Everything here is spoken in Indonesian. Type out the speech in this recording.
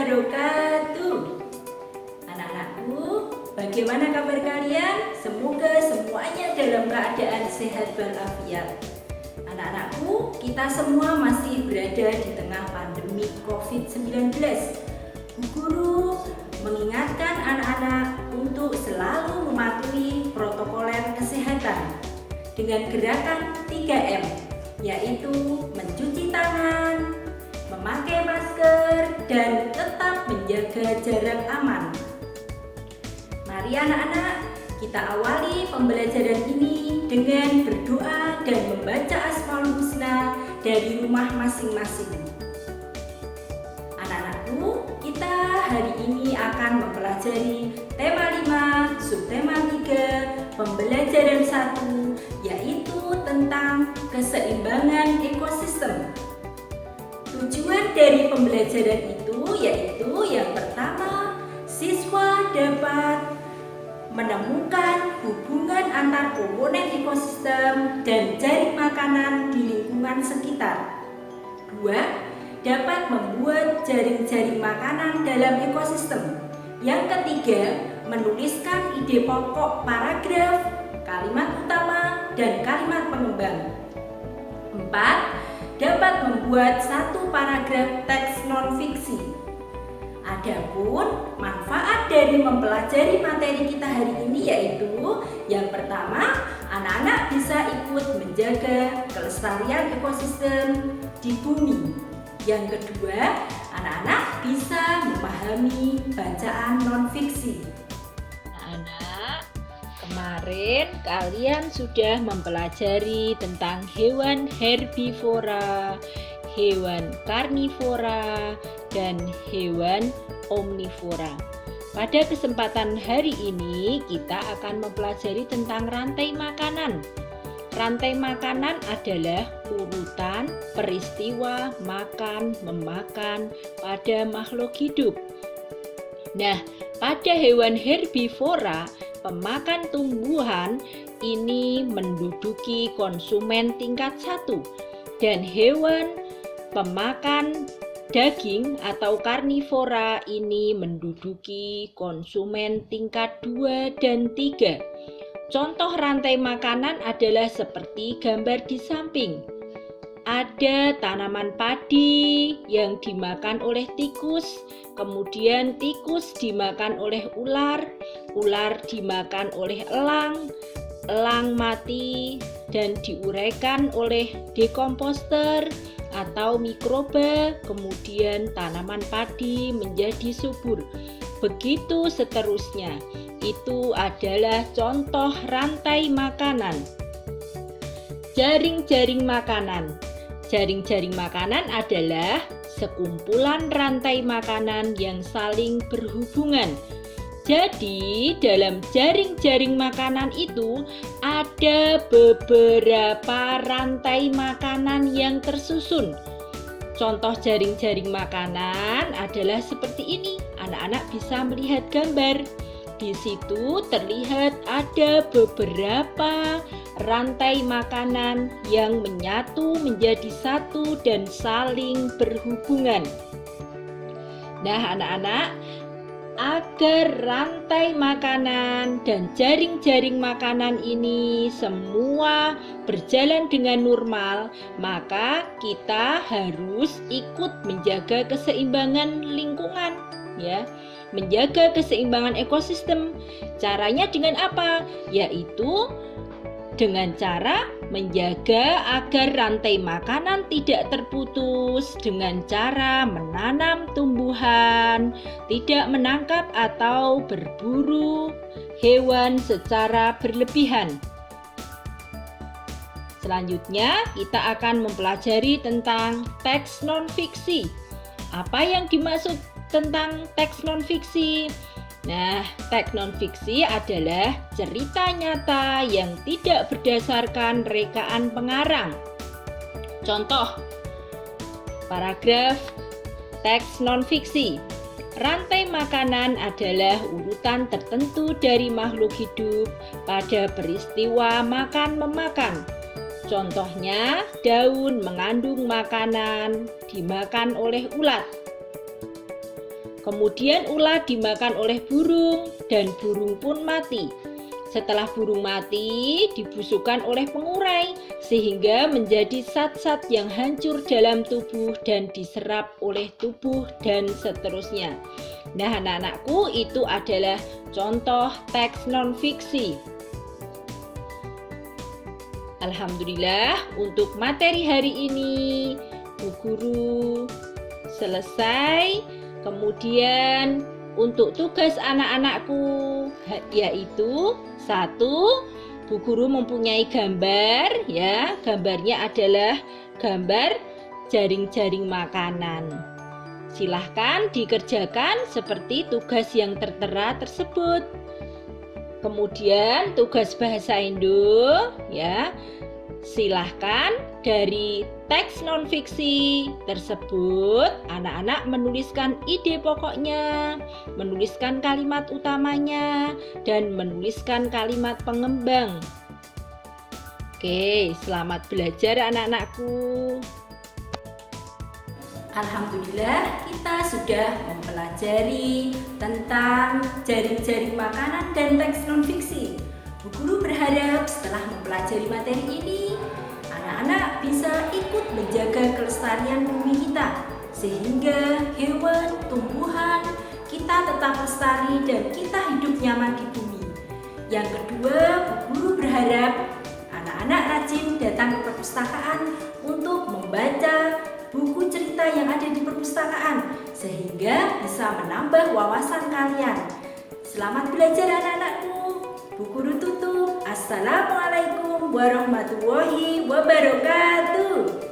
wabarakatuh. Anak-anakku, bagaimana kabar kalian? Semoga semuanya dalam keadaan sehat walafiat. Anak-anakku, kita semua masih berada di tengah pandemi COVID-19. Bu Guru mengingatkan anak-anak untuk selalu mematuhi protokoler kesehatan dengan gerakan 3M, yaitu mencuci tangan, memakai masker, dan tetap menjaga jarak aman. Mari anak-anak, kita awali pembelajaran ini dengan berdoa dan membaca Asmaul Husna dari rumah masing-masing. Anak-anakku, kita hari ini akan mempelajari tema 5, subtema 3, pembelajaran 1, yaitu tentang keseimbangan ekosistem. Tujuan dari pembelajaran itu yaitu yang pertama, siswa dapat menemukan hubungan antar komponen ekosistem dan jaring makanan di lingkungan sekitar. 2. Dapat membuat jaring-jaring makanan dalam ekosistem. Yang ketiga, menuliskan ide pokok paragraf, kalimat utama, dan kalimat pengembang. 4. Dapat membuat satu paragraf teks non-fiksi. Adapun manfaat dari mempelajari materi kita hari ini yaitu yang pertama, anak-anak bisa ikut menjaga kelestarian ekosistem di bumi. Yang kedua, anak-anak bisa memahami bacaan non-fiksi. Anak-anak, kemarin kalian sudah mempelajari tentang hewan herbivora, hewan karnivora, dan hewan omnivora. Pada kesempatan hari ini kita akan mempelajari tentang rantai makanan. Rantai makanan adalah urutan peristiwa makan memakan pada makhluk hidup. Nah, pada hewan herbivora, pemakan tumbuhan ini menduduki konsumen tingkat 1 dan hewan pemakan daging atau karnivora ini menduduki konsumen tingkat 2 dan 3. Contoh rantai makanan adalah seperti gambar di samping. Ada tanaman padi yang dimakan oleh tikus, kemudian tikus dimakan oleh ular, ular dimakan oleh elang, elang mati dan diuraikan oleh dekomposter atau mikroba, kemudian tanaman padi menjadi subur. Begitu seterusnya. Itu adalah contoh rantai makanan. Jaring-jaring makanan. Jaring-jaring makanan adalah sekumpulan rantai makanan yang saling berhubungan. Jadi, dalam jaring-jaring makanan itu ada beberapa rantai makanan yang tersusun. Contoh jaring-jaring makanan adalah seperti ini. Anak-anak bisa melihat gambar. Di situ terlihat ada beberapa rantai makanan yang menyatu menjadi satu dan saling berhubungan. Nah, anak-anak, agar rantai makanan dan jaring-jaring makanan ini semua berjalan dengan normal, maka kita harus ikut menjaga keseimbangan lingkungan, ya. Menjaga keseimbangan ekosistem. Caranya dengan apa? Yaitu dengan cara menjaga agar rantai makanan tidak terputus dengan cara menanam tumbuhan, tidak menangkap atau berburu hewan secara berlebihan. Selanjutnya, kita akan mempelajari tentang teks non-fiksi. Apa yang dimaksud tentang teks non-fiksi? Nah, teks non-fiksi adalah cerita nyata yang tidak berdasarkan rekaan pengarang. Contoh, paragraf teks non-fiksi. Rantai makanan adalah urutan tertentu dari makhluk hidup pada peristiwa makan-memakan. Contohnya, daun mengandung makanan dimakan oleh ulat. Kemudian ulat dimakan oleh burung dan burung pun mati. Setelah burung mati, dibusukkan oleh pengurai sehingga menjadi zat-zat yang hancur dalam tubuh dan diserap oleh tubuh dan seterusnya. Nah, anak-anakku, itu adalah contoh teks non-fiksi. Alhamdulillah, untuk materi hari ini Bu Guru selesai. Kemudian untuk tugas anak-anakku yaitu 1, Bu Guru mempunyai gambar ya. Gambarnya adalah gambar jaring-jaring makanan. Silahkan dikerjakan seperti tugas yang tertera tersebut. Kemudian tugas bahasa Indo ya. Silahkan dari teks non-fiksi tersebut anak-anak menuliskan ide pokoknya, menuliskan kalimat utamanya, dan menuliskan kalimat pengembang. Oke, selamat belajar anak-anakku. Alhamdulillah, kita sudah mempelajari tentang jaring-jaring makanan dan teks non-fiksi. Bu Guru berharap setelah mempelajari materi ini, anak-anak bisa ikut menjaga kelestarian bumi kita, sehingga hewan, tumbuhan, kita tetap lestari dan kita hidup nyaman di bumi. Yang kedua, Bu Guru berharap anak-anak rajin datang ke perpustakaan untuk membaca buku cerita yang ada di perpustakaan, sehingga bisa menambah wawasan kalian. Selamat belajar anak-anakku. Bu Guru tutup. Assalamualaikum warahmatullahi wabarakatuh.